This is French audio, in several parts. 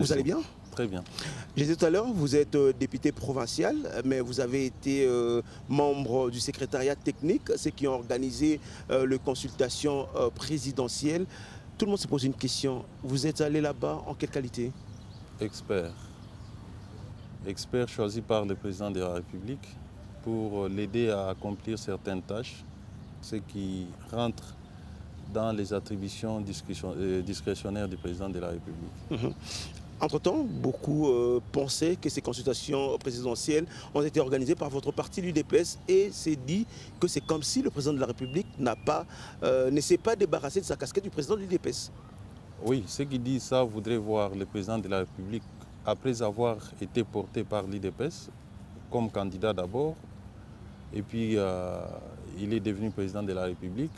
Vous allez bien? Très bien. J'ai dit tout à l'heure, vous êtes député provincial, mais vous avez été membre du secrétariat technique, ceux qui ont organisé les consultations présidentielles. Tout le monde se pose une question. Vous êtes allé là-bas en quelle qualité? Expert. Expert choisi par le président de la République pour l'aider à accomplir certaines tâches, ce qui rentre dans les attributions discrétionnaires du président de la République. Mhm. Entre-temps, beaucoup pensaient que ces consultations présidentielles ont été organisées par votre parti, l'UDPS, et c'est dit que c'est comme si le président de la République ne s'est pas débarrassé de sa casquette du président de l'UDPS. Oui, ceux qui disent ça voudraient voir le président de la République, après avoir été porté par l'UDPS, comme candidat d'abord, et puis il est devenu président de la République.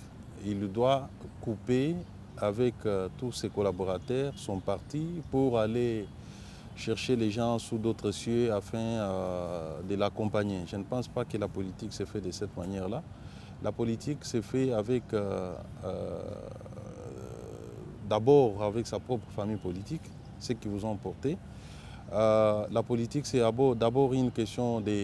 Il doit couper avec tous ses collaborateurs, son parti, pour aller chercher les gens sous d'autres cieux afin de l'accompagner. Je ne pense pas que la politique se fait de cette manière-là. La politique se fait avec d'abord avec sa propre famille politique, ceux qui vous ont porté. La politique, c'est d'abord une question de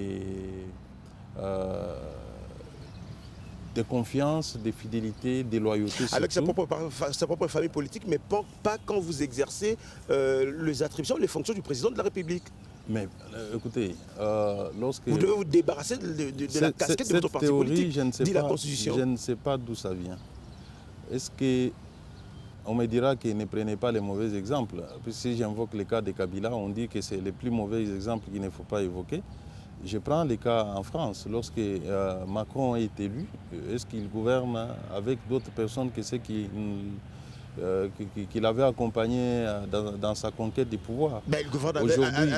confiance, de fidélité, de loyauté. Avec sa propre famille politique, mais pas quand vous exercez les attributions, les fonctions du président de la République. Mais écoutez, lorsque... Vous devez vous débarrasser de la casquette de votre parti politique, dit la Constitution. Je ne sais pas d'où ça vient. Est-ce que on me dira que ne prenez pas les mauvais exemples? Si j'invoque le cas de Kabila, on dit que c'est les plus mauvais exemples qu'il ne faut pas évoquer. Je prends le cas en France. Lorsque Macron est élu, est-ce qu'il gouverne avec d'autres personnes que ceux qui l'avait accompagné dans sa conquête du pouvoir? Ben, il gouverne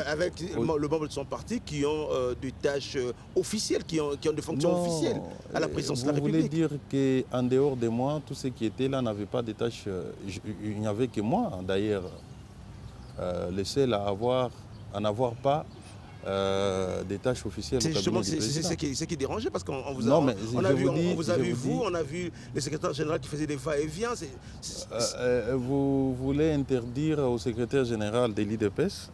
avec le membre de son parti qui ont des tâches officielles, qui ont des fonctions officielles à la présidence de la République. Vous voulez dire qu'en dehors de moi, tous ceux qui étaient là n'avaient pas de tâches? Il n'y avait que moi, d'ailleurs, le seul à n'avoir pas des tâches officielles. C'est justement c'est ce qui dérangeait parce qu'on vous a, on a vu le secrétaire général qui faisait des va-et-vient. Vous voulez interdire au secrétaire général de l'UDPS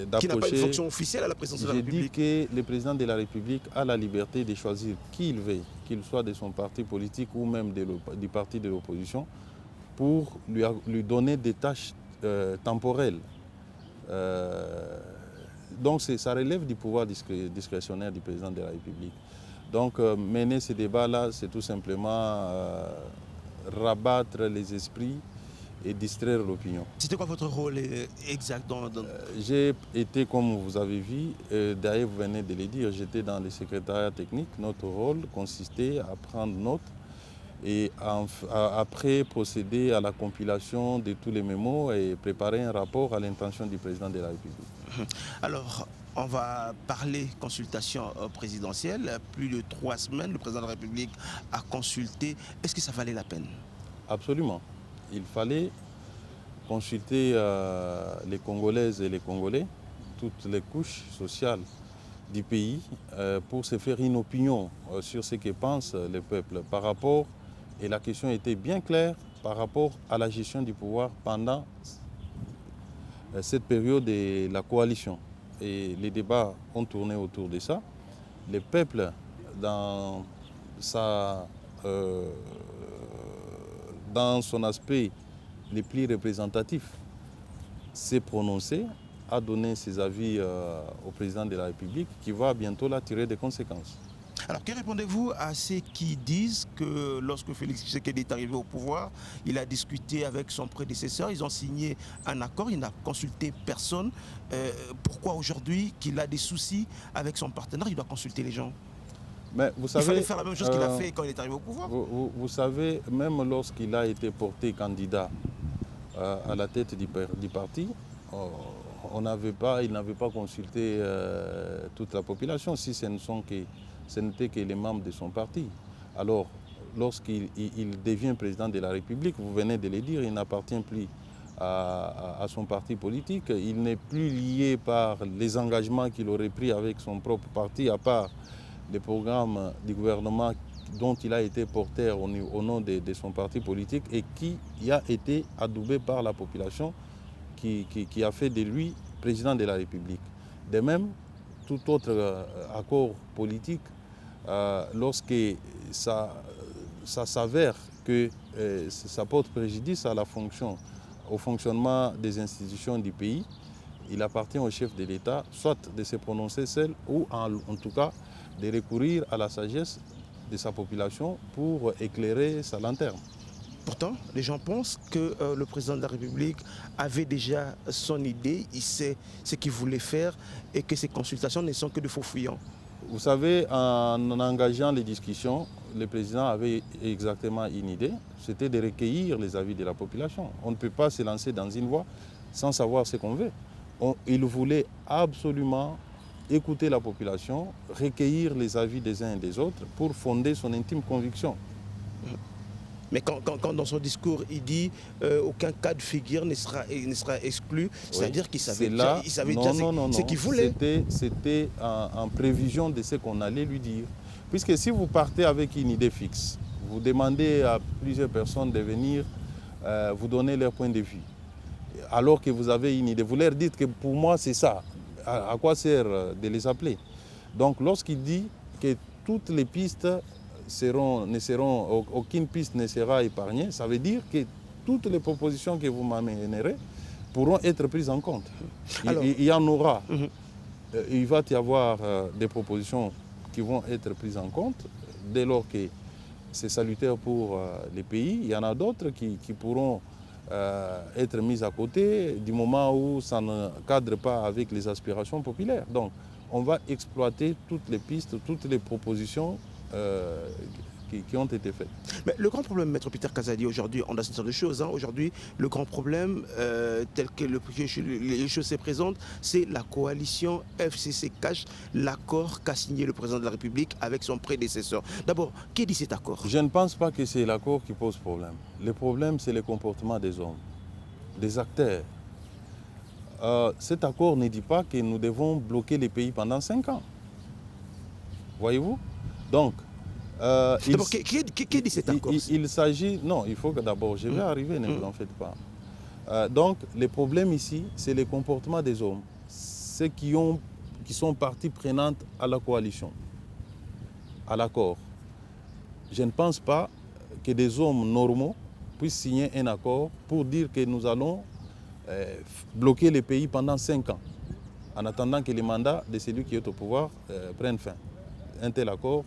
d'approcher... Qui n'a pas une fonction officielle à la présidence de la République. J'ai dit que le président de la République a la liberté de choisir qui il veut, qu'il soit de son parti politique ou même du parti de l'opposition, pour lui donner des tâches temporelles. Donc ça relève du pouvoir discrétionnaire du président de la République. Donc mener ces débats-là, c'est tout simplement rabattre les esprits et distraire l'opinion. C'était quoi votre rôle exact J'ai été, comme vous avez vu, d'ailleurs vous venez de le dire, j'étais dans le secrétariat technique. Notre rôle consistait à prendre note et après procéder à la compilation de tous les mémos et préparer un rapport à l'intention du président de la République. Alors, on va parler consultation présidentielle. Plus de 3 semaines, le président de la République a consulté. Est-ce que ça valait la peine? Absolument. Il fallait consulter les Congolaises et les Congolais, toutes les couches sociales du pays, pour se faire une opinion sur ce que pense le peuple par rapport. Et la question était bien claire par rapport à la gestion du pouvoir pendant cette période de la coalition. Et les débats ont tourné autour de ça. Le peuple, dans son aspect le plus représentatif, s'est prononcé, a donné ses avis au président de la République qui va bientôt là tirer des conséquences. Alors, que répondez-vous à ceux qui disent que lorsque Félix Tshisekedi est arrivé au pouvoir, il a discuté avec son prédécesseur, ils ont signé un accord, il n'a consulté personne. Pourquoi aujourd'hui qu'il a des soucis avec son partenaire, il doit consulter les gens? Mais vous savez, il fallait faire la même chose qu'il a fait quand il est arrivé au pouvoir. Vous savez, même lorsqu'il a été porté candidat à la tête du parti, il n'avait pas consulté toute la population, si ce n'était que les membres de son parti. Alors, lorsqu'il devient président de la République, vous venez de le dire, il n'appartient plus à son parti politique. Il n'est plus lié par les engagements qu'il aurait pris avec son propre parti, à part les programmes du gouvernement dont il a été porteur au nom de son parti politique et qui a été adoubé par la population qui a fait de lui président de la République. De même, tout autre accord politique, lorsque ça s'avère que ça porte préjudice à au fonctionnement des institutions du pays, il appartient au chef de l'État soit de se prononcer seul ou en tout cas de recourir à la sagesse de sa population pour éclairer sa lanterne. Pourtant, les gens pensent que le président de la République avait déjà son idée, il sait ce qu'il voulait faire et que ces consultations ne sont que de faux fuyants. Vous savez, en engageant les discussions, le président avait exactement une idée, c'était de recueillir les avis de la population. On ne peut pas se lancer dans une voie sans savoir ce qu'on veut. Il voulait absolument écouter la population, recueillir les avis des uns et des autres pour fonder son intime conviction. Mais quand dans son discours, il dit aucun cas de figure ne sera exclu, c'est-à-dire qu'il savait déjà ce qu'il voulait. C'était en prévision de ce qu'on allait lui dire. Puisque si vous partez avec une idée fixe, vous demandez à plusieurs personnes de venir vous donner leur point de vue, alors que vous avez une idée, vous leur dites que pour moi c'est ça, à quoi sert de les appeler? Donc lorsqu'il dit que toutes les pistes aucune piste ne sera épargnée, ça veut dire que toutes les propositions que vous m'amènerez pourront être prises en compte. Il y en aura. Il va y avoir des propositions qui vont être prises en compte dès lors que c'est salutaire pour les pays. Il y en a d'autres qui pourront être mises à côté du moment où ça ne cadre pas avec les aspirations populaires. Donc on va exploiter toutes les pistes, toutes les propositions qui ont été faites. Mais le grand problème, Maître Peter Kazadi, aujourd'hui, on a ce genre de choses. Aujourd'hui, le grand problème, tel que les choses se présentent, c'est la coalition FCC-CACH, l'accord qu'a signé le président de la République avec son prédécesseur. D'abord, qui dit cet accord? Je ne pense pas que c'est l'accord qui pose problème. Le problème, c'est le comportement des hommes, des acteurs. Cet accord ne dit pas que nous devons bloquer les pays pendant 5 ans. Voyez-vous? Donc, d'abord, qui dit cet accord? Il s'agit... Non, il faut que d'abord, je vais arriver, ne vous en faites pas. Donc, le problème ici, c'est le comportement des hommes, ceux qui sont partie prenante à la coalition, à l'accord. Je ne pense pas que des hommes normaux puissent signer un accord pour dire que nous allons bloquer les pays pendant 5 ans, en attendant que le mandat de celui qui est au pouvoir prenne fin. Un tel accord,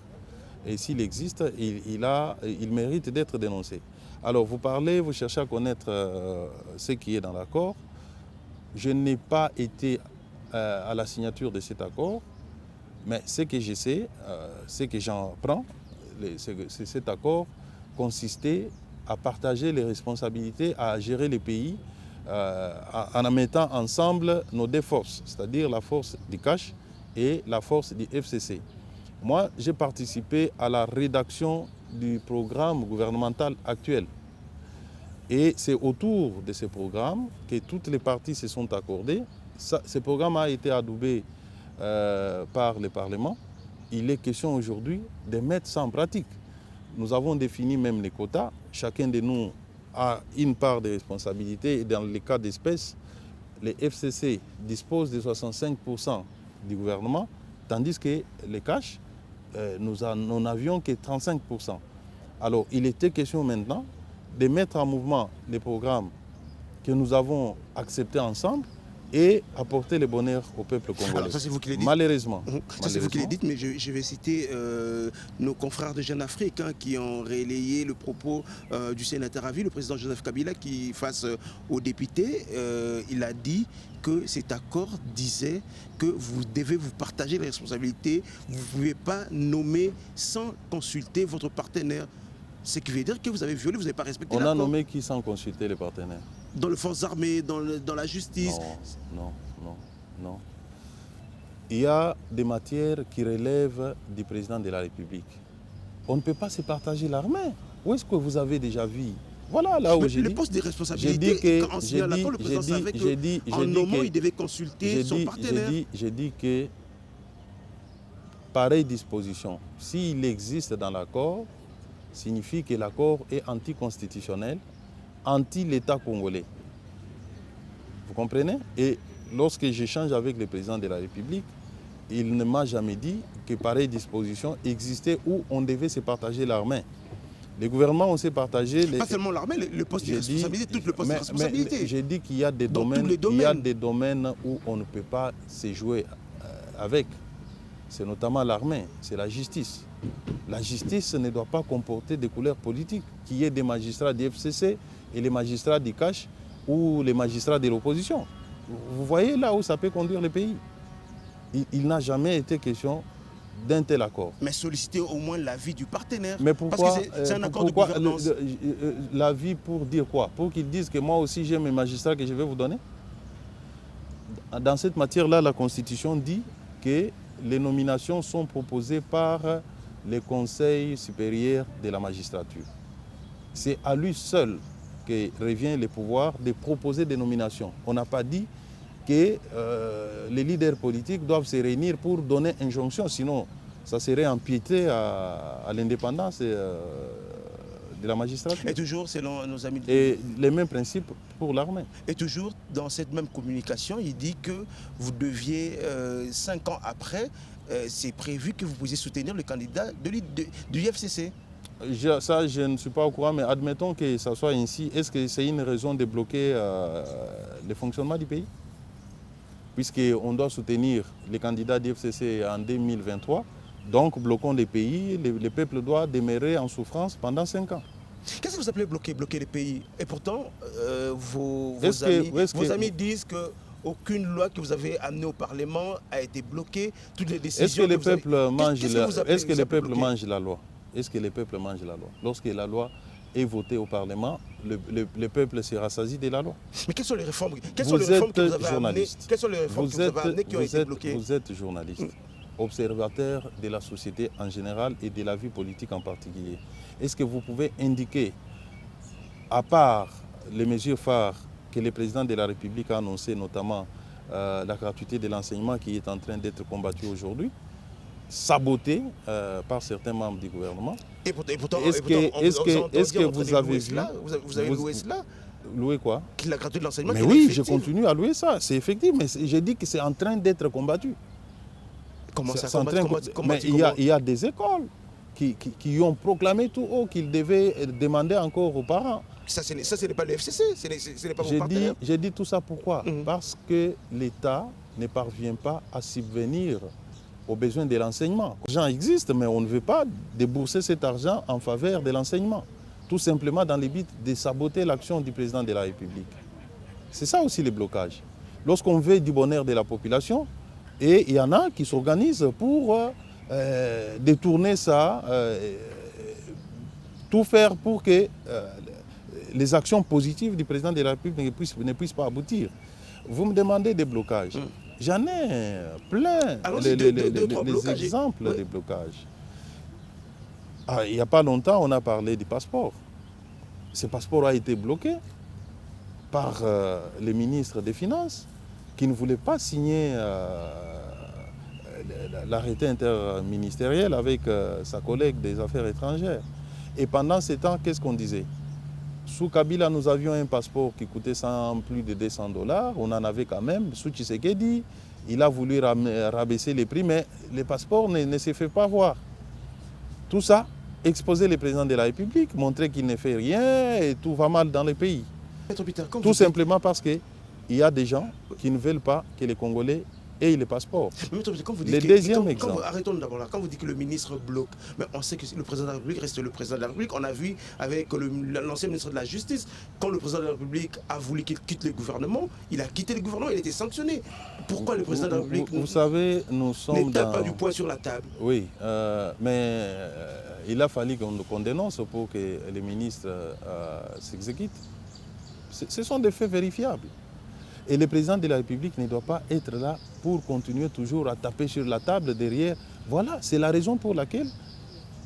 et s'il existe, il mérite d'être dénoncé. Alors vous parlez, vous cherchez à connaître ce qui est dans l'accord. Je n'ai pas été à la signature de cet accord, mais ce que je sais, ce que j'en prends, cet accord consistait à partager les responsabilités, à gérer les pays en mettant ensemble nos deux forces, c'est-à-dire la force du CACH et la force du FCC. Moi, j'ai participé à la rédaction du programme gouvernemental actuel. Et c'est autour de ce programme que toutes les parties se sont accordées. Ce programme a été adoubé par le Parlement. Il est question aujourd'hui de mettre ça en pratique. Nous avons défini même les quotas. Chacun de nous a une part de responsabilité. Et dans les cas d'espèce, les FCC disposent de 65% du gouvernement, tandis que les CACH, nous n'avions que 35%. Alors, il était question maintenant de mettre en mouvement les programmes que nous avons acceptés ensemble et apporter le bonheur au peuple congolais. Alors ça, c'est vous qui le dites. Malheureusement. Ça, c'est vous qui le dites, mais je vais citer nos confrères de Jeune Afrique qui ont relayé le propos du sénateur à vie, le président Joseph Kabila, qui, face aux députés, il a dit que cet accord disait que vous devez vous partager les responsabilités, vous ne pouvez pas nommer sans consulter votre partenaire. Ce qui veut dire que vous avez violé, vous n'avez pas respecté l'accord. On a nommé qui sans consulter les partenaires? Dans les forces armées, dans la justice? Non. Il y a des matières qui relèvent du président de la République. On ne peut pas se partager l'armée. Où est-ce que vous avez déjà vu? Voilà là où j'ai dit. Le poste de responsabilité, en signant l'accord, le président savait qu'en nommant, il devait consulter son partenaire. J'ai dit que pareille disposition, s'il existe dans l'accord, signifie que l'accord est anticonstitutionnel, anti-l'État congolais. Vous comprenez? Et lorsque j'échange avec le président de la République, il ne m'a jamais dit que pareille disposition existait où on devait se partager l'armée. Les gouvernements ont se partagé... Pas seulement l'armée, le poste de responsabilité, tout le poste de responsabilité. J'ai dit qu'il y a des domaines, où on ne peut pas se jouer avec. C'est notamment l'armée, c'est la justice. La justice ne doit pas comporter des couleurs politiques, qu'il y ait des magistrats du FCC et les magistrats du CACH ou les magistrats de l'opposition. Vous voyez là où ça peut conduire le pays. Il n'a jamais été question d'un tel accord. Mais solliciter au moins l'avis du partenaire. Mais pourquoi? Parce que c'est un accord de gouvernance. L'avis pour dire quoi? Pour qu'ils disent que moi aussi j'ai mes magistrats que je vais vous donner? Dans cette matière-là, la Constitution dit que les nominations sont proposées par le Conseil supérieur de la magistrature. C'est à lui seul que revient le pouvoir de proposer des nominations. On n'a pas dit que les leaders politiques doivent se réunir pour donner injonction, sinon ça serait empiéter à l'indépendance de la magistrature. Et toujours selon nos amis... Et les mêmes principes pour l'armée. Et toujours dans cette même communication, il dit que vous deviez, 5 ans après, c'est prévu que vous puissiez soutenir le candidat du FCC. Ça, je ne suis pas au courant, mais admettons que ça soit ainsi. Est-ce que c'est une raison de bloquer le fonctionnement du pays? Puisqu'on doit soutenir les candidats du FCC en 2023, donc bloquons les pays, le peuple doit demeurer en souffrance pendant 5 ans. Qu'est-ce que vous appelez bloquer les pays? Et pourtant, vos amis disent que aucune loi que vous avez amenée au Parlement a été bloquée, toutes les décisions... Est-ce que le peuple mange la loi? Est-ce que le peuple mange la loi? Lorsque la loi est votée au Parlement, le peuple se rassasie de la loi. Mais quelles sont les réformes, que vous avez amenées? Quelles sont les réformes que vous avez amenées qui ont été bloquées? Vous êtes journaliste, observateur de la société en général et de la vie politique en particulier. Est-ce que vous pouvez indiquer, à part les mesures phares que le président de la République a annoncées, notamment la gratuité de l'enseignement qui est en train d'être combattue aujourd'hui, sabotée par certains membres du gouvernement. Et pourtant, est-ce que vous avez vu cela? Vous avez loué cela? Loué quoi? La gratuité de l'enseignement. Mais oui, je continue à louer ça. C'est effectif, mais j'ai dit que c'est en train d'être combattu. Comment ça? Mais il y a des écoles qui ont proclamé tout haut qu'ils devaient demander encore aux parents. Ça, ce n'est pas le FCC, ce n'est pas vos partenaires. J'ai dit tout ça pourquoi? Parce que l'État ne parvient pas à subvenir aux besoins de l'enseignement. L'argent existe, mais on ne veut pas débourser cet argent en faveur de l'enseignement. Tout simplement dans le but de saboter l'action du président de la République. C'est ça aussi le blocage. Lorsqu'on veut du bonheur de la population, et il y en a qui s'organisent pour détourner ça, tout faire pour que les actions positives du président de la République ne puissent pas aboutir. Vous me demandez des blocages. J'en ai plein, les exemples des blocages. Il n'y a pas longtemps, on a parlé du passeport. Ce passeport a été bloqué par le ministre des Finances qui ne voulait pas signer l'arrêté interministériel avec sa collègue des Affaires étrangères. Et pendant ce temps, qu'est-ce qu'on disait? Sous Kabila, nous avions un passeport qui coûtait plus de 200 $. On en avait quand même. Sous Tshisekedi, il a voulu rabaisser les prix, mais le passeport ne se fait pas voir. Tout ça, exposer le président de la République, montrer qu'il ne fait rien et tout va mal dans le pays. Tout simplement parce qu'il y a des gens qui ne veulent pas que les Congolais aient le passeport. Le deuxième exemple. Arrêtons d'abord là. Quand vous dites que le ministre bloque, mais on sait que le président de la République reste le président de la République. On a vu avec l'ancien ministre de la Justice, quand le président de la République a voulu qu'il quitte le gouvernement, il a quitté le gouvernement, il a été sanctionné. Pourquoi le président de la République vous savez, nous sommes ne tape pas du poing sur la table? Oui, mais il a fallu qu'on dénonce pour que les ministres s'exécutent. Ce sont des faits vérifiables. Et le président de la République ne doit pas être là pour continuer toujours à taper sur la table derrière. Voilà, c'est la raison pour laquelle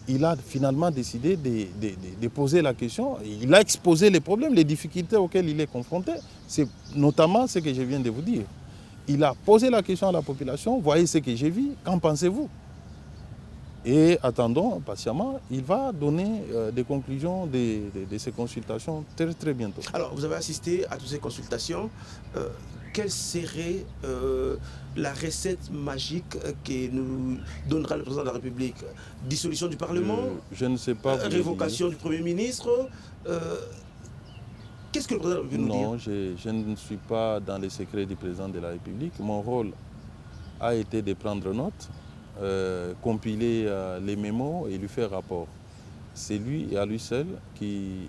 il a finalement décidé de poser la question. Il a exposé les problèmes, les difficultés auxquelles il est confronté. C'est notamment ce que je viens de vous dire. Il a posé la question à la population, voyez ce que j'ai vu, qu'en pensez-vous? Et attendons patiemment, il va donner des conclusions de ces consultations très, très bientôt. Alors, vous avez assisté à toutes ces consultations. Quelle serait la recette magique que nous donnera le président de la République? Dissolution du Parlement? Je ne sais pas. Révocation du Premier ministre? Qu'est-ce que le président veut nous dire? Non, je ne suis pas dans les secrets du président de la République. Mon rôle a été de prendre note, compiler les mémos et lui faire rapport. C'est lui et à lui seul qui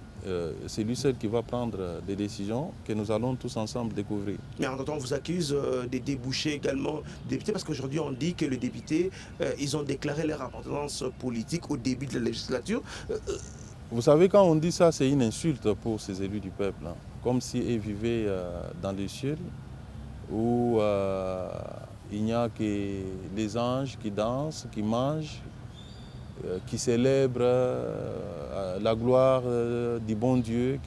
va prendre des décisions que nous allons tous ensemble découvrir. Mais en même temps, on vous accuse de déboucher également des députés, parce qu'aujourd'hui on dit que les députés, ils ont déclaré leur appartenance politique au début de la législature. Vous savez, quand on dit ça, c'est une insulte pour ces élus du peuple, hein. Comme s'ils vivaient dans les cieux, où il n'y a que les anges qui dansent, qui mangent, qui célèbrent la gloire du bon Dieu.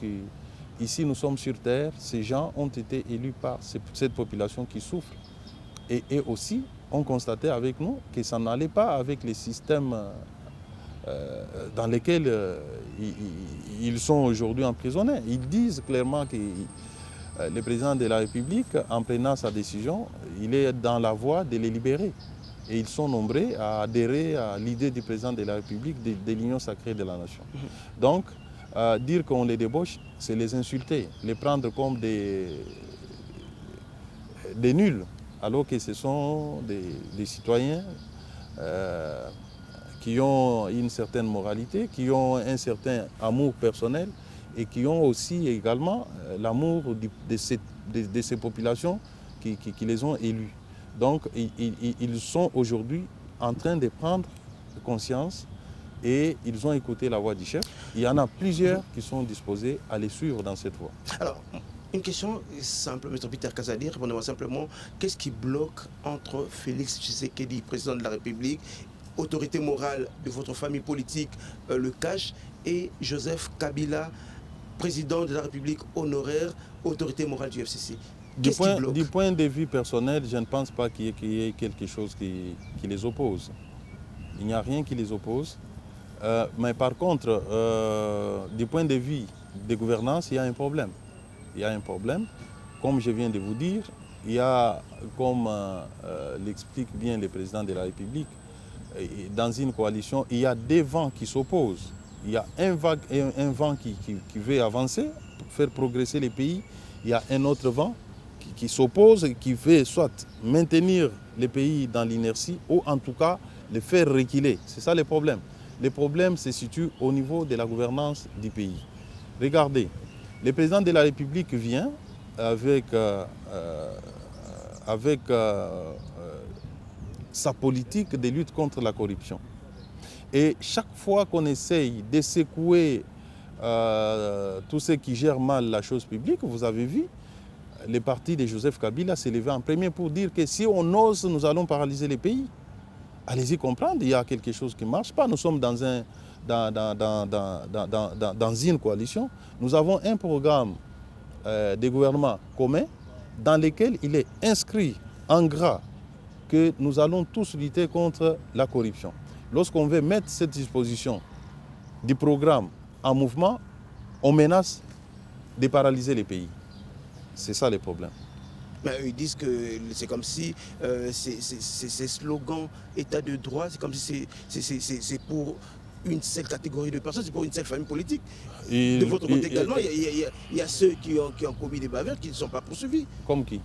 Ici, nous sommes sur terre. Ces gens ont été élus par cette population qui souffre. Et aussi, ont constaté avec nous que ça n'allait pas avec les systèmes dans lesquels ils sont aujourd'hui emprisonnés. Ils disent clairement que le président de la République, en prenant sa décision, il est dans la voie de les libérer. Et ils sont nombreux à adhérer à l'idée du président de la République de l'union sacrée de la nation. Donc, dire qu'on les débauche, c'est les insulter, les prendre comme des nuls, alors que ce sont des citoyens qui ont une certaine moralité, qui ont un certain amour personnel et qui ont aussi également l'amour de ces populations qui les ont élus. Donc ils sont aujourd'hui en train de prendre conscience et ils ont écouté la voix du chef. Il y en a plusieurs qui sont disposés à les suivre dans cette voie. Alors, une question simple, M. Peter Kazadi, répondez-moi simplement, qu'est-ce qui bloque entre Félix Tshisekedi, président de la République, autorité morale de votre famille politique, le CACH, et Joseph Kabila, président de la République honoraire, autorité morale du FCC? Du point de vue personnel, je ne pense pas qu'il y ait quelque chose qui les oppose. Il n'y a rien qui les oppose. Mais par contre, du point de vue de gouvernance, il y a un problème. Il y a un problème. Comme je viens de vous dire, il y a, comme l'explique bien le président de la République, dans une coalition, il y a des vents qui s'opposent. Il y a un vent qui veut avancer, faire progresser les pays. Il y a un autre vent qui s'oppose, qui veut soit maintenir les pays dans l'inertie ou en tout cas les faire reculer. C'est ça le problème. Le problème se situe au niveau de la gouvernance du pays. Regardez, le président de la République vient avec sa politique de lutte contre la corruption. Et chaque fois qu'on essaye de secouer tous ceux qui gèrent mal la chose publique, vous avez vu, le parti de Joseph Kabila s'est levé en premier pour dire que si on ose, nous allons paralyser les pays. Allez-y comprendre, il y a quelque chose qui ne marche pas. Nous sommes dans une coalition. Nous avons un programme de gouvernement commun dans lequel il est inscrit en gras que nous allons tous lutter contre la corruption. Lorsqu'on veut mettre cette disposition du programme en mouvement, on menace de paralyser les pays. C'est ça le problème. Mais ils disent que c'est comme si ces slogans état de droit, c'est comme si c'est pour une seule catégorie de personnes, c'est pour une seule famille politique. De votre côté également, il y a ceux qui ont commis des bavures qui ne sont pas poursuivis. Comme qui?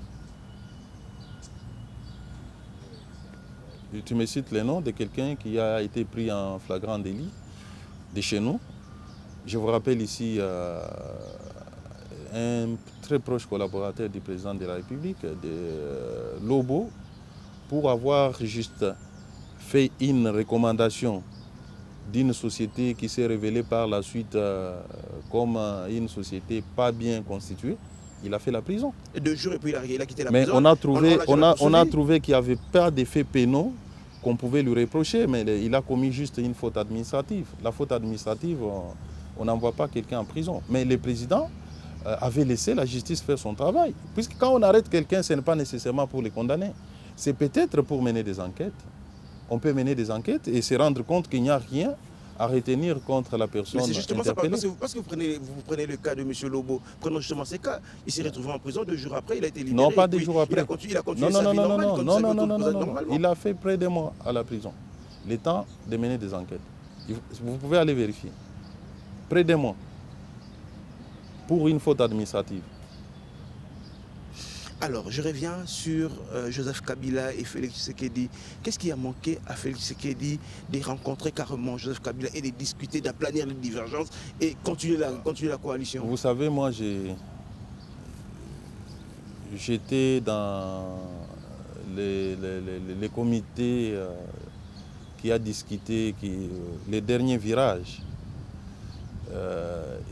Tu me cites le nom de quelqu'un qui a été pris en flagrant délit de chez nous. Je vous rappelle ici un très proche collaborateur du président de la République, de Lobo, pour avoir juste fait une recommandation d'une société qui s'est révélée par la suite comme une société pas bien constituée. Il a fait la prison. Et 2 jours et puis il a quitté la prison. Mais on a trouvé qu'il n'y avait pas d'effets pénaux qu'on pouvait lui reprocher, mais il a commis juste une faute administrative. La faute administrative, on n'envoie pas quelqu'un en prison. Mais le président avait laissé la justice faire son travail. Puisque quand on arrête quelqu'un, ce n'est pas nécessairement pour le condamner. C'est peut-être pour mener des enquêtes. on peut mener des enquêtes et se rendre compte qu'il n'y a rien à retenir contre la personne Mais c'est justement interpellée. ça, parce que vous prenez le cas de M. Lobo, prenons justement ces cas, il s'est retrouvé en prison 2 jours après, il a été libéré. Non, pas 2 jours après. Il a continué sa vie normale, comme ça, Non. Il a fait près de mois à la prison. Le temps de mener des enquêtes. Vous pouvez aller vérifier. Près de mois. Pour une faute administrative. Alors, je reviens sur Joseph Kabila et Félix Tshisekedi. Qu'est-ce qui a manqué à Félix Tshisekedi de rencontrer carrément Joseph Kabila et de discuter, d'aplanir les divergences et continuer la coalition? Vous savez, moi, j'étais dans les comités qui a discuté les derniers virages.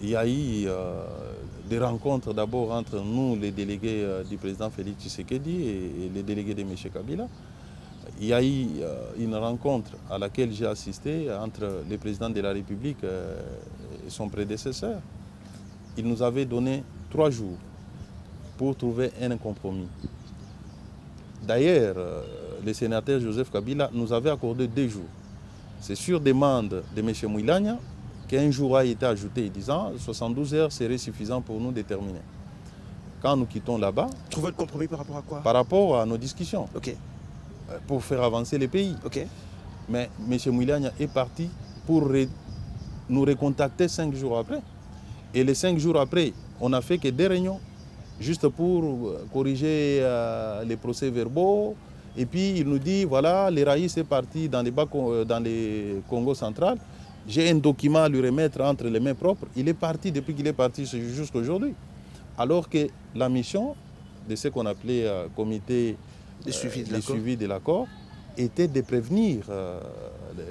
Il y a eu des rencontres d'abord entre nous, les délégués du président Félix Tshisekedi et les délégués de M. Kabila. Il y a eu une rencontre à laquelle j'ai assisté entre le président de la République et son prédécesseur. Il nous avait donné 3 jours pour trouver un compromis. D'ailleurs, le sénateur Joseph Kabila nous avait accordé 2 jours. C'est sur demande de M. Mouilania qu'un jour a été ajouté disant 72 heures serait suffisant pour nous déterminer. Quand nous quittons là-bas... Trouver le compromis par rapport à quoi? Par rapport à nos discussions. Ok. Pour faire avancer les pays. Ok. Mais M. Mouilania est parti pour nous recontacter 5 jours après. Et les 5 jours après, on n'a fait que 2 réunions, juste pour corriger les procès-verbaux. Et puis il nous dit, voilà, les raïs est parti dans les Congo central. J'ai un document à lui remettre entre les mains propres. Il est parti, depuis qu'il est parti jusqu'à aujourd'hui. Alors que la mission de ce qu'on appelait comité de suivi de l'accord était de prévenir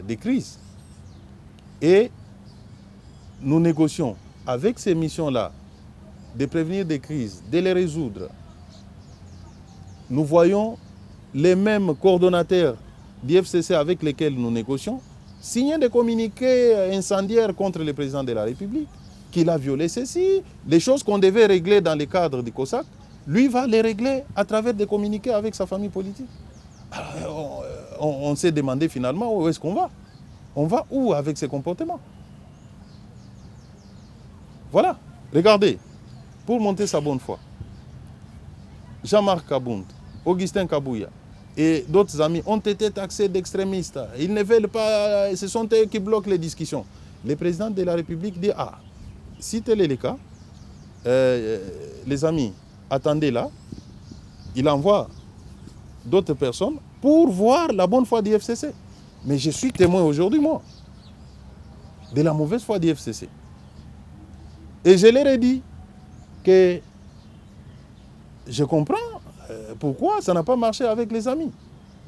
des crises. Et nous négocions avec ces missions-là, de prévenir des crises, de les résoudre. Nous voyons les mêmes coordonnateurs du FCC avec lesquels nous négocions signer des communiqués incendiaires contre le président de la République, qu'il a violé ceci, les choses qu'on devait régler dans le cadre du COSAC, lui va les régler à travers des communiqués avec sa famille politique. Alors, on s'est demandé finalement où est-ce qu'on va. On va où avec ces comportements? Voilà, regardez, pour monter sa bonne foi, Jean-Marc Kabound, Augustin Kabouya et d'autres amis ont été taxés d'extrémistes. Ils ne veulent pas, ce sont eux qui bloquent les discussions. Le président de la République dit, ah, si tel est le cas, les amis, attendez là, il envoie d'autres personnes pour voir la bonne foi du FCC. Mais je suis témoin aujourd'hui, moi, de la mauvaise foi du FCC. Et je leur ai dit que je comprends pourquoi ça n'a pas marché avec les amis.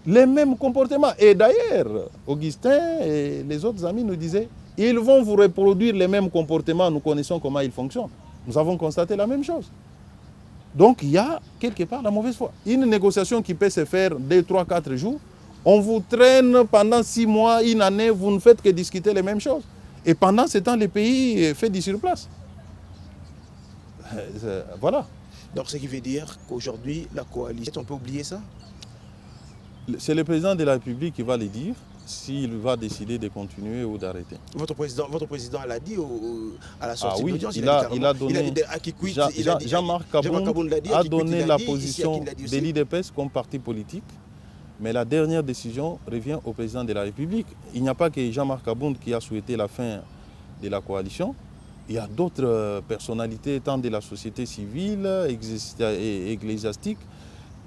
Les mêmes comportements. Et d'ailleurs, Augustin et les autres amis nous disaient, ils vont vous reproduire les mêmes comportements, nous connaissons comment ils fonctionnent. Nous avons constaté la même chose. Donc il y a quelque part la mauvaise foi. Une négociation qui peut se faire 2, 3, 4 jours, on vous traîne pendant 6 mois, 1 année, vous ne faites que discuter les mêmes choses. Et pendant ce temps, le pays fait du surplace. Voilà. Donc ce qui veut dire qu'aujourd'hui, la coalition, on peut oublier ça? C'est le président de la République qui va le dire s'il va décider de continuer ou d'arrêter. Votre président l'a dit à la sortie de l'audience. Il a donné. Jean-Marc Kabound a donné la position de l'IDPS comme parti politique. Mais la dernière décision revient au président de la République. Il n'y a pas que Jean-Marc Kabound qui a souhaité la fin de la coalition. Il y a d'autres personnalités, tant de la société civile, ecclésiastique,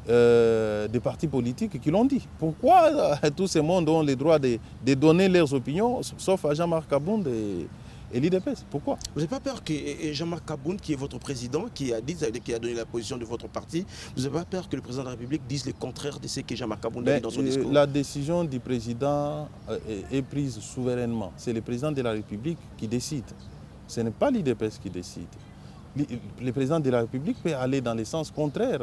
des partis politiques qui l'ont dit. Pourquoi tous ces mondes ont le droit de donner leurs opinions, sauf à Jean-Marc Kabound et l'IDPS? Pourquoi? Vous n'avez pas peur que Jean-Marc Kabound, qui est votre président, qui a donné la position de votre parti, vous n'avez pas peur que le président de la République dise le contraire de ce que Jean-Marc Kabound a dit dans son discours? La décision du président est prise souverainement. C'est le président de la République qui décide. Ce n'est pas l'IDPS qui décide. Le président de la République peut aller dans le sens contraire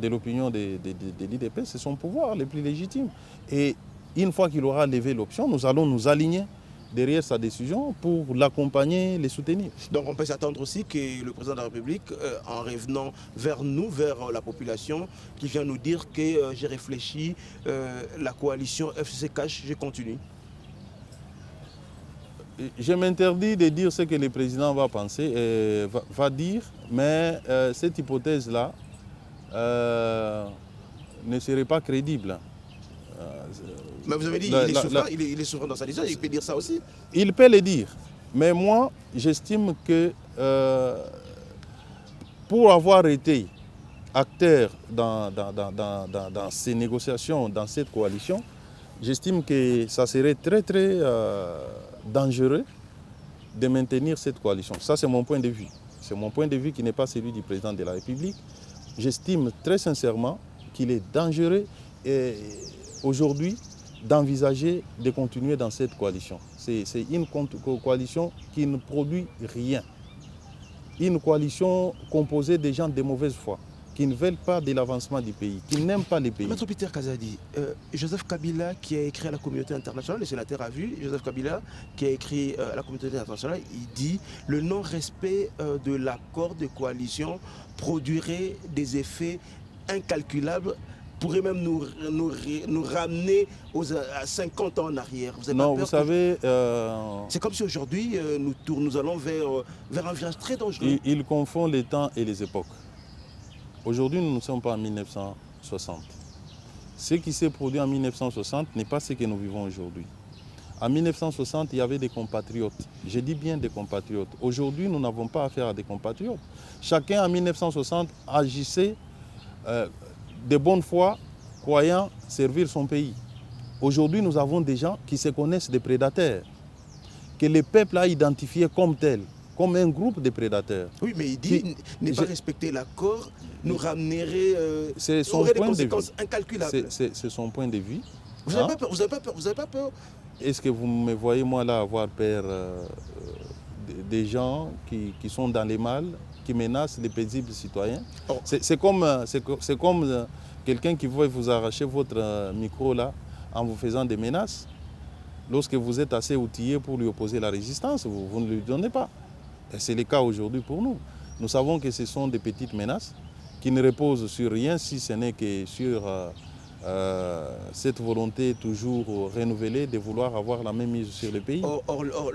de l'opinion de l'IDPS. C'est son pouvoir le plus légitime. Et une fois qu'il aura levé l'option, nous allons nous aligner derrière sa décision pour l'accompagner, les soutenir. Donc on peut s'attendre aussi que le président de la République, en revenant vers nous, vers la population, qui vient nous dire que j'ai réfléchi, la coalition FCC cache, je continue. Je m'interdis de dire ce que le président va penser, va dire, mais cette hypothèse-là ne serait pas crédible. Mais vous avez dit il est souverain dans sa décision, il peut dire ça aussi. Il peut le dire, mais moi, j'estime que pour avoir été acteur dans ces négociations, dans cette coalition, j'estime que ça serait très dangereux de maintenir cette coalition. Ça, c'est mon point de vue. C'est mon point de vue qui n'est pas celui du président de la République. J'estime très sincèrement qu'il est dangereux aujourd'hui d'envisager de continuer dans cette coalition. C'est une coalition qui ne produit rien. Une coalition composée de gens de mauvaise foi, qui ne veulent pas de l'avancement du pays, qui n'aiment pas les pays. Maître Peter Kazadi, Joseph Kabila qui a écrit à la communauté internationale, le sénateur a vu, Joseph Kabila qui a écrit à la communauté internationale, il dit le non-respect de l'accord de coalition produirait des effets incalculables, pourrait même nous ramener à 50 ans en arrière. Vous avez non, pas peur vous savez... C'est comme si aujourd'hui nous allons vers un virage très dangereux. Il confond les temps et les époques. Aujourd'hui, nous ne sommes pas en 1960. Ce qui s'est produit en 1960 n'est pas ce que nous vivons aujourd'hui. En 1960, il y avait des compatriotes. Je dis bien des compatriotes. Aujourd'hui, nous n'avons pas affaire à des compatriotes. Chacun en 1960 agissait de bonne foi, croyant servir son pays. Aujourd'hui, nous avons des gens qui se connaissent des prédateurs, que le peuple a identifiés comme tels, comme un groupe de prédateurs. Oui, mais il dit ne pas respecter l'accord nous ramènerait c'est son aurait point des conséquences de vue. incalculables. C'est son point de vue. Vous n'avez pas peur, vous n'avez pas peur, vous n'avez pas peur. Est-ce que vous me voyez, moi, là, avoir peur des gens qui sont dans les mal, qui menacent les paisibles citoyens? Oh. C'est comme quelqu'un qui veut vous arracher votre micro, là, en vous faisant des menaces. Lorsque vous êtes assez outillé pour lui opposer la résistance, vous ne lui donnez pas. Et c'est le cas aujourd'hui pour nous. Nous savons que ce sont des petites menaces qui ne reposent sur rien, si ce n'est que sur cette volonté toujours renouvelée de vouloir avoir la même mise sur le pays.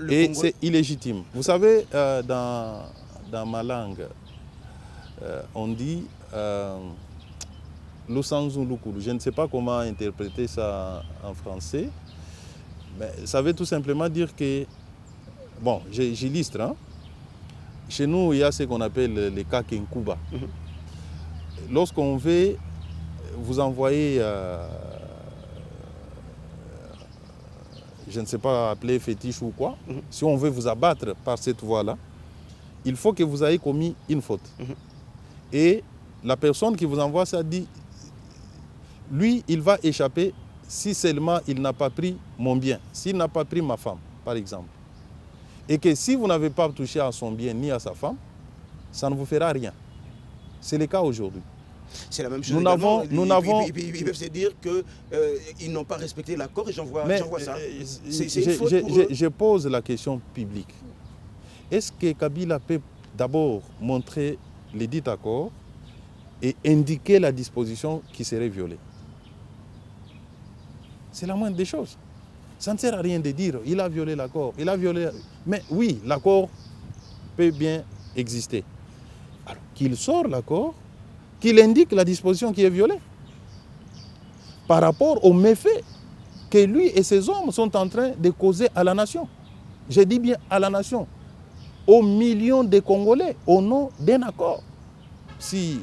Et c'est illégitime. Vous savez, dans ma langue, on dit Lusanzu Lukulu. Je ne sais pas comment interpréter ça en français, mais ça veut tout simplement dire que, bon, j'illustre, hein. Chez nous, il y a ce qu'on appelle les cas Kenkuba. Lorsqu'on veut vous envoyer, je ne sais pas appeler fétiche ou quoi, si on veut vous abattre par cette voie-là, il faut que vous ayez commis une faute. Et la personne qui vous envoie ça dit, lui, il va échapper si seulement il n'a pas pris mon bien, s'il n'a pas pris ma femme, par exemple. Et que si vous n'avez pas touché à son bien ni à sa femme, ça ne vous fera rien. C'est le cas aujourd'hui. C'est la même chose. Ils peuvent se dire qu'ils n'ont pas respecté l'accord et j'envoie ça. Je pose la question publique. Est-ce que Kabila peut d'abord montrer les dits accords et indiquer la disposition qui serait violée? C'est la moindre des choses. Ça ne sert à rien de dire il a violé l'accord, il a violé... Mais oui, l'accord peut bien exister. Alors qu'il sort l'accord, qu'il indique la disposition qui est violée par rapport aux méfaits que lui et ses hommes sont en train de causer à la nation. Je dis bien à la nation, aux millions de Congolais, au nom d'un accord. Si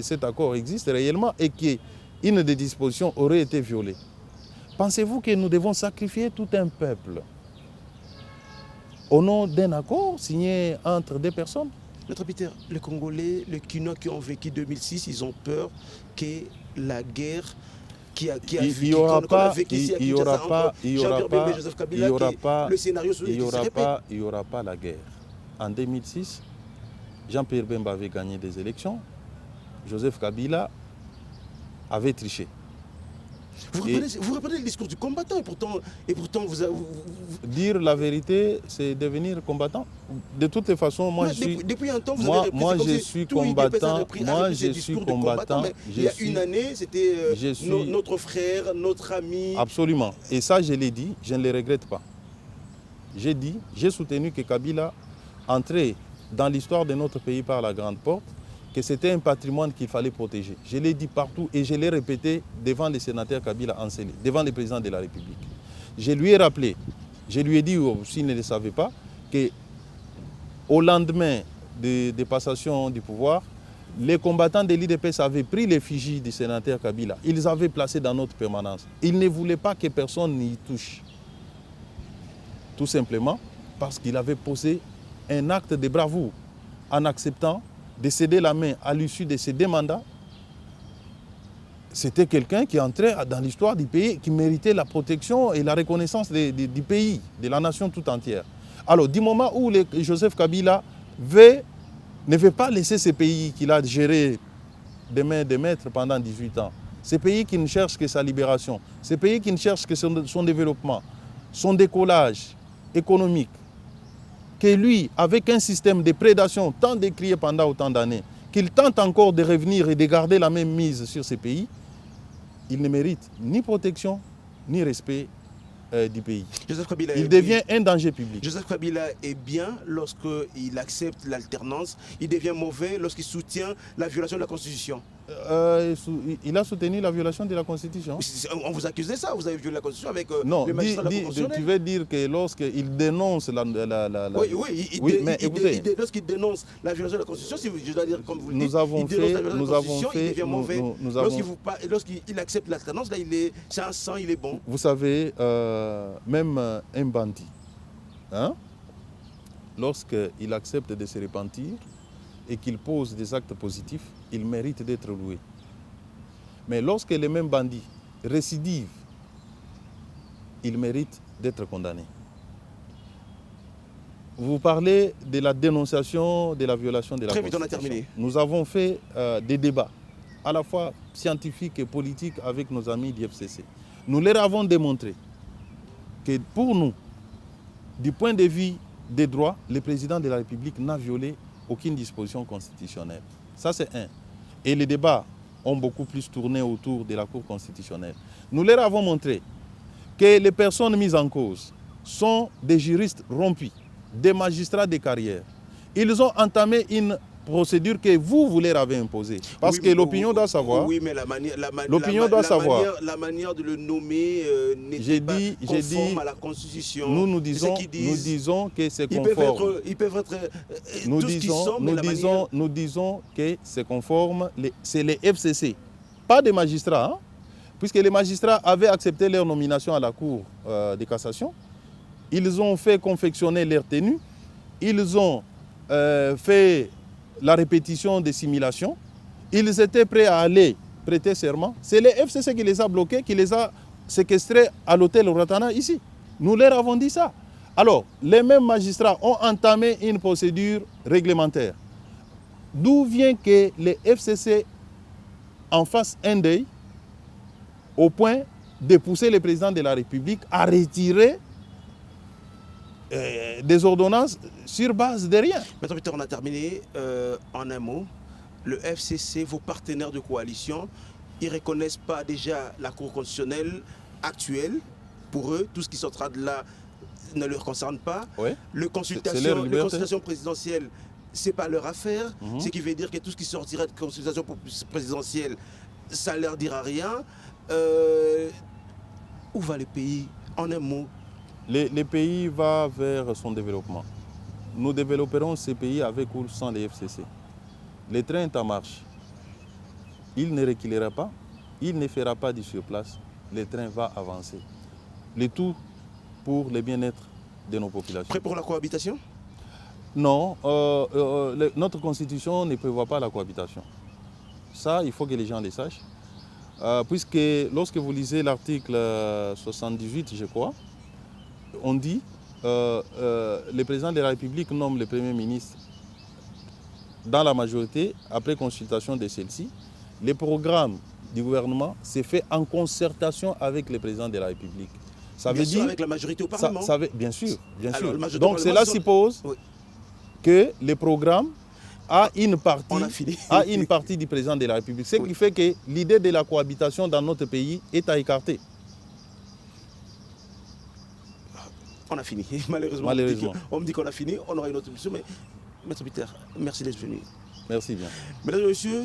cet accord existe réellement et qu'une des dispositions aurait été violée, pensez-vous que nous devons sacrifier tout un peuple au nom d'un accord signé entre deux personnes? Maître Peter, les Congolais, les Kinois qui ont vécu 2006, ils ont peur que la guerre il n'y aura pas la guerre. En 2006, Jean-Pierre Bemba avait gagné des élections. Joseph Kabila avait triché. Vous reprenez le discours du combattant et pourtant dire la vérité, c'est devenir combattant. De toutes les façons, moi, depuis un temps, vous avez repris, je suis combattant. Moi, je suis combattant. Il y a une année, c'était notre frère, notre ami. Absolument. Et ça, je l'ai dit, je ne le regrette pas. J'ai soutenu que Kabila entrait dans l'histoire de notre pays par la grande porte, que c'était un patrimoine qu'il fallait protéger. Je l'ai dit partout et je l'ai répété devant les sénateurs Kabila Ansele, devant le président de la République. Je lui ai rappelé, je lui ai dit, s'il ne le savait pas, qu'au lendemain des passations du pouvoir, les combattants de l'IDPS avaient pris l'effigie du sénateur Kabila. Ils avaient placé dans notre permanence. Ils ne voulaient pas que personne n'y touche. Tout simplement parce qu'il avait posé un acte de bravoure en acceptant de céder la main à l'issue de ces deux mandats. C'était quelqu'un qui entrait dans l'histoire du pays, qui méritait la protection et la reconnaissance du pays, de la nation tout entière. Alors, du moment où Joseph Kabila ne veut pas laisser ce pays qu'il a géré de main de maître pendant 18 ans, ce pays qui ne cherche que sa libération, ce pays qui ne cherche que son développement, son décollage économique, que lui, avec un système de prédation tant décrié pendant autant d'années, qu'il tente encore de revenir et de garder la même mise sur ces pays, il ne mérite ni protection, ni respect du pays. Il devient un danger public. Joseph Kabila est bien lorsqu'il accepte l'alternance, il devient mauvais lorsqu'il soutient la violation de la Constitution. Il a soutenu la violation de la Constitution. On vous accuse de ça, vous avez violé la Constitution avec non, le magistrat de la Constitution. Tu veux dire que lorsqu'il dénonce lorsqu'il dénonce la violation de la Constitution, si je dois dire comme vous le dites, il devient mauvais. Lorsqu'il accepte l'alternance, là, c'est un sang, il est bon. Vous savez, même un bandit, hein, lorsqu'il accepte de se repentir et qu'il pose des actes positifs, il mérite d'être loué. Mais lorsque les mêmes bandits récidivent, il mérite d'être condamné. Vous parlez de la dénonciation de la violation de la Constitution. Très vite, on a terminé. Nous avons fait des débats, à la fois scientifiques et politiques, avec nos amis du FCC. Nous leur avons démontré que pour nous, du point de vue des droits, le président de la République n'a violé aucune disposition constitutionnelle. Ça, c'est un. Et les débats ont beaucoup plus tourné autour de la Cour constitutionnelle. Nous leur avons montré que les personnes mises en cause sont des juristes rompus, des magistrats de carrière. Ils ont entamé une procédure que vous leur avez imposée. Parce que l'opinion doit savoir. Oui, mais la manière de le nommer n'est pas conforme à la Constitution. Nous disons que c'est conforme. Ils peuvent être nous disons que c'est conforme. C'est les FCC, pas des magistrats. Hein, puisque les magistrats avaient accepté leur nomination à la Cour de cassation. Ils ont fait confectionner leur tenue. Ils ont fait la répétition des simulations. Ils étaient prêts à aller prêter serment. C'est les FCC qui les a bloqués, qui les a séquestrés à l'hôtel Ratana ici. Nous leur avons dit ça. Alors, les mêmes magistrats ont entamé une procédure réglementaire. D'où vient que les FCC en fassent un deuil au point de pousser le président de la République à retirer des ordonnances sur base de rien. Maintenant, Peter, on a terminé. En un mot, le FCC, vos partenaires de coalition, ils ne reconnaissent pas déjà la Cour constitutionnelle actuelle. Pour eux, tout ce qui sortira de là ne leur concerne pas. Oui. Les consultations présidentielles, ce n'est pas leur affaire. Ce qui veut dire que tout ce qui sortira de consultation présidentielle, ça ne leur dira rien. Où va le pays? En un mot. Le pays va vers son développement. Nous développerons ces pays avec ou sans les FCC. Le train est en marche. Il ne reculera pas, il ne fera pas du surplace. Le train va avancer. Le tout pour le bien-être de nos populations. Prêt pour la cohabitation? Non, notre constitution ne prévoit pas la cohabitation. Ça, il faut que les gens le sachent. Puisque lorsque vous lisez l'article 78, je crois, on dit le président de la République nomme le Premier ministre dans la majorité après consultation de celle-ci. Les programmes du gouvernement s'est fait en concertation avec le président de la République. Ça Bien veut sûr, dire, avec la majorité au Parlement. bien sûr, bien Alors, sûr. la majorité au Donc Parlement, cela ils ont- suppose Oui. que le programme a une On a fini. partie du président de la République. Ce Oui. qui fait que l'idée de la cohabitation dans notre pays est à écarter. On a fini. Malheureusement. Malheureusement. On me dit qu'on a fini. On aura une autre émission. Mais, Maître Peter, merci d'être venu. Merci bien. Mesdames et messieurs,